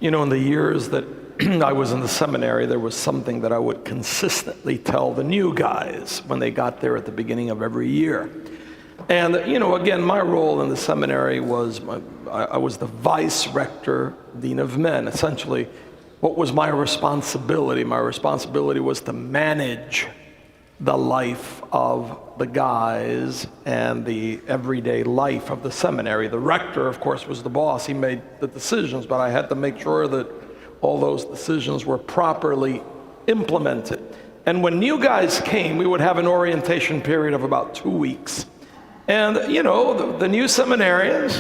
In the years that I was in the seminary, there was something that I would consistently tell the new guys when they got there at the beginning of every year. And, again, my role in the seminary was, I was the vice rector, dean of men. Essentially, what was my responsibility? My responsibility was to manage the life of the guys and the everyday life of the seminary. The rector, of course, was the boss. He made the decisions, but I had to make sure that all those decisions were properly implemented. And when new guys came, we would have an orientation period of about 2 weeks. And, the new seminarians,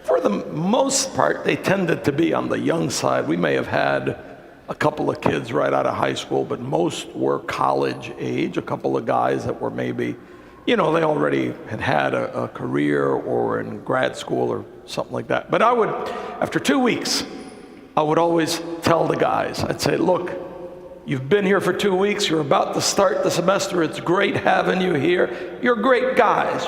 for the most part, they tended to be on the young side. We may have had a couple of kids right out of high school, but most were college age, a couple of guys that were maybe, they already had a career or in grad school or something like that. But after 2 weeks, I would always tell the guys, I'd say, look, you've been here for 2 weeks, you're about to start the semester, it's great having you here. You're great guys,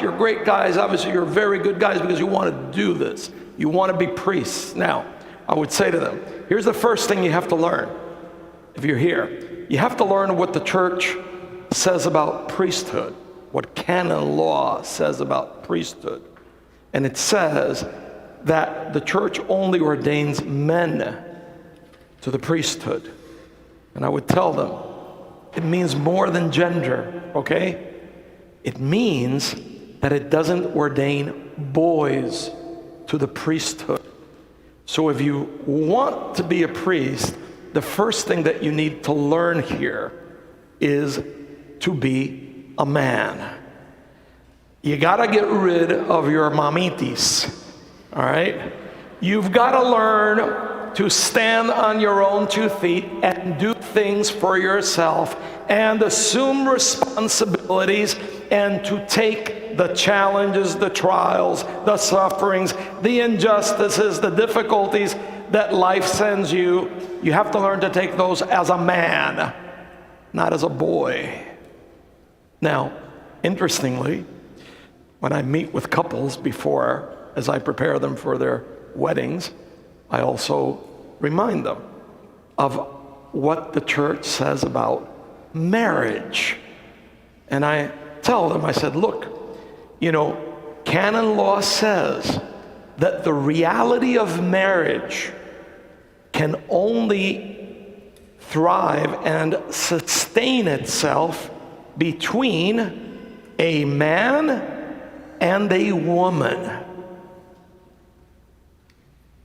obviously you're very good guys because you want to do this. You want to be priests. Now, I would say to them, here's the first thing you have to learn if you're here. You have to learn what the church says about priesthood, what canon law says about priesthood. And it says that the church only ordains men to the priesthood. And I would tell them, it means more than gender, okay? It means that it doesn't ordain boys to the priesthood. So if you want to be a priest, the first thing that you need to learn here is to be a man. You gotta get rid of your mamitis, all right? You've gotta learn to stand on your own 2 feet and do things for yourself and assume responsibilities and to take the challenges, the trials, the sufferings, the injustices, the difficulties that life sends you. You have to learn to take those as a man, not as a boy. Now, interestingly, when I meet with couples before, as I prepare them for their weddings, I also remind them of what the church says about marriage. And I tell them, I said, look, canon law says that the reality of marriage can only thrive and sustain itself between a man and a woman.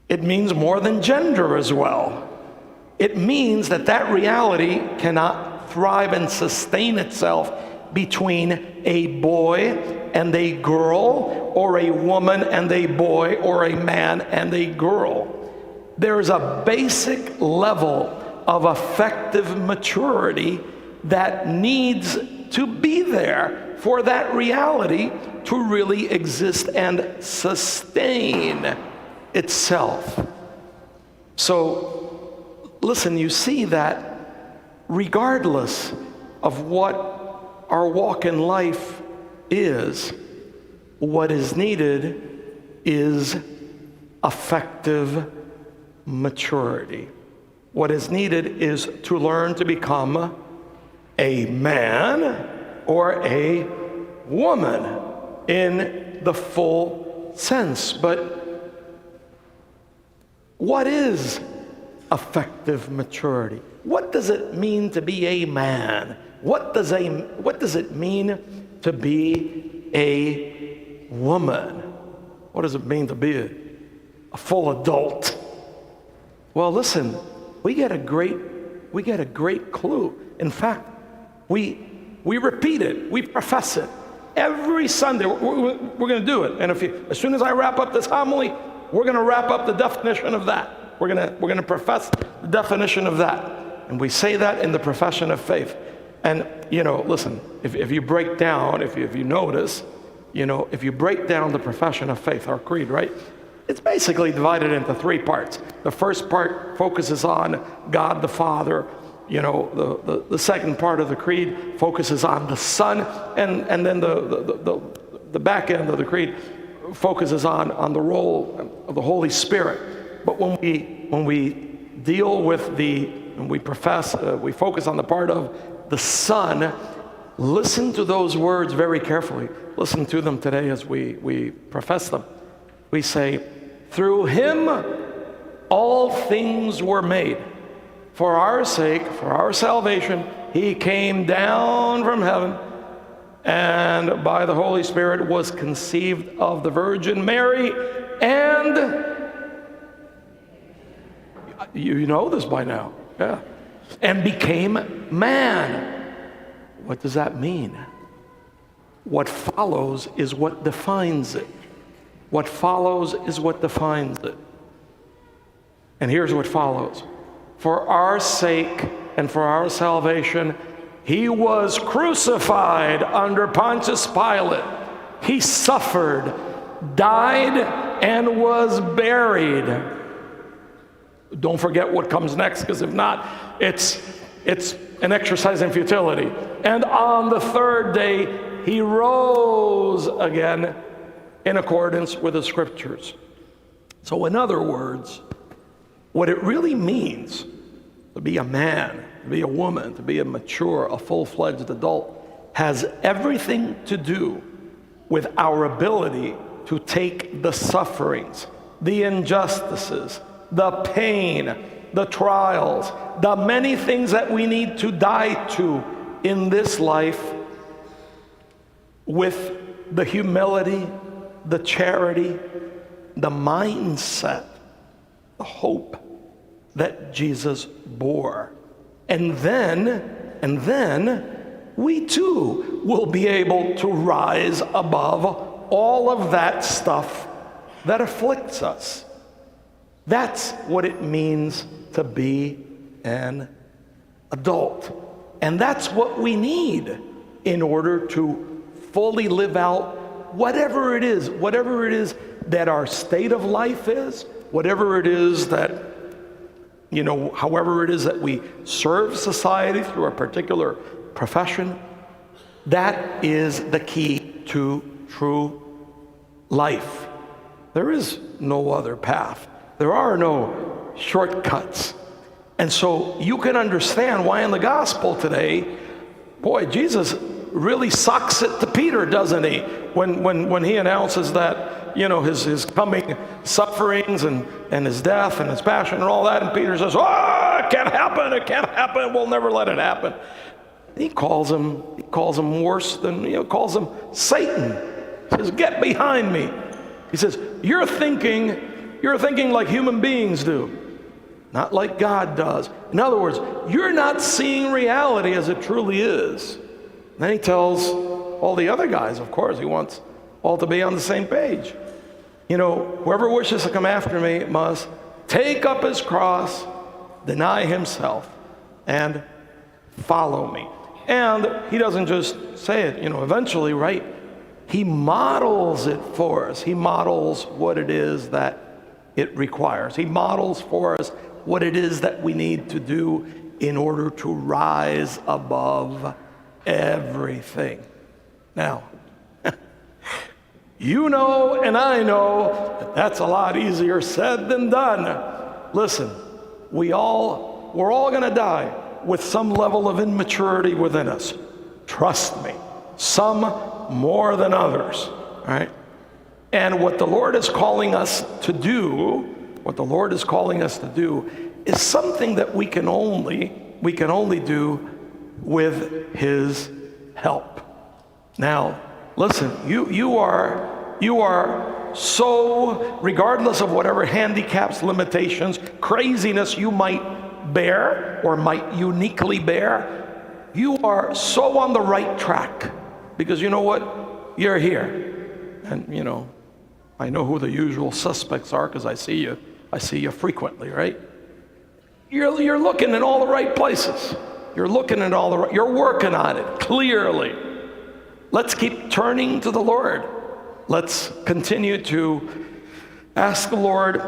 It means more than gender as well. It means that reality cannot thrive and sustain itself between a boy and a girl, or a woman and a boy, or a man and a girl. There's a basic level of effective maturity that needs to be there for that reality to really exist and sustain itself. So, listen, you see that regardless of what our walk in life is, what is needed is effective maturity. What is needed is to learn to become a man or a woman in the full sense. But what is effective maturity? What does it mean to be a man? What does it mean to be a woman? What does it mean to be a full adult? Well, listen, we get a great clue. In fact, we repeat it, we profess it every Sunday. We're going to do it, and as soon as I wrap up this homily, we're going to wrap up the definition of that. We're going to profess the definition of that, and we say that in the profession of faith. And listen, if you break down, if you notice, if you break down the profession of faith, our creed, right? It's basically divided into 3 parts. The first part focuses on God the Father. The second part of the creed focuses on the Son, and then the back end of the creed focuses on the role of the Holy Spirit. But when we deal with we focus on the part of the Son, listen to those words very carefully. Listen to them today as we profess them. We say, through him all things were made. For our sake, for our salvation, he came down from heaven and by the Holy Spirit was conceived of the Virgin Mary, and you know this by now, yeah, and became man. What does that mean? What follows is what defines it. What follows is what defines it. And here's what follows. For our sake and for our salvation, he was crucified under Pontius Pilate. He suffered, died, and was buried. Don't forget what comes next, because if not, it's an exercise in futility. And on the third day, he rose again in accordance with the scriptures. So in other words, what it really means to be a man, to be a woman, to be a mature, a full-fledged adult, has everything to do with our ability to take the sufferings, the injustices, the pain, the trials, the many things that we need to die to in this life with the humility, the charity, the mindset, the hope that Jesus bore. And then we too will be able to rise above all of that stuff that afflicts us. That's what it means to be an adult. And that's what we need in order to fully live out whatever it is that our state of life is, whatever it is that, however it is that we serve society through a particular profession. That is the key to true life. There is no other path. There are no shortcuts. And so you can understand why in the gospel today, boy, Jesus really sucks it to Peter, doesn't he? When he announces that, his coming sufferings and his death and his passion and all that, and Peter says, it can't happen, we'll never let it happen. He calls him worse than, calls him Satan. He says, get behind me. He says, you're thinking like human beings do, not like God does. In other words, you're not seeing reality as it truly is. And then he tells all the other guys, of course, he wants all to be on the same page. Whoever wishes to come after me must take up his cross, deny himself, and follow me. And he doesn't just say it, eventually, right? He models it for us. He models what it is that it requires. He models for us what it is that we need to do in order to rise above everything. Now, and I know that that's a lot easier said than done. Listen, we're all going to die with some level of immaturity within us. Trust me, some more than others, right? And what the Lord is calling us to do, is something that we can only do with his help. Now, listen, you are so, regardless of whatever handicaps, limitations, craziness you might bear or might uniquely bear, you are so on the right track, because you know what? You're here. And I know who the usual suspects are, because I see you frequently, right? You're looking in all the right places. You're working on it, clearly. Let's keep turning to the Lord. Let's continue to ask the Lord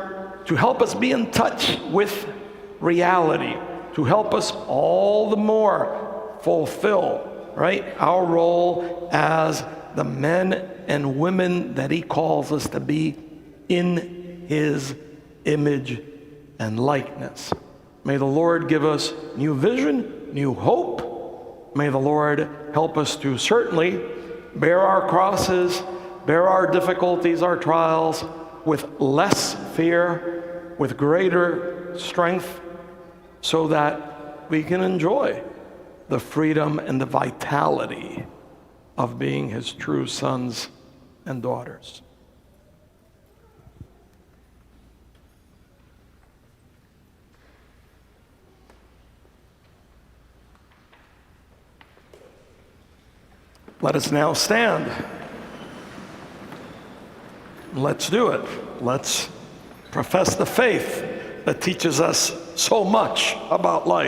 to help us be in touch with reality, to help us all the more fulfill, right, our role as the men and women that he calls us to be in his image and likeness. May the Lord give us new vision, new hope. May the Lord help us to certainly bear our crosses, bear our difficulties, our trials with less fear, with greater strength, so that we can enjoy the freedom and the vitality of being his true sons and daughters. Let us now stand. Let's do it. Let's profess the faith that teaches us so much about life.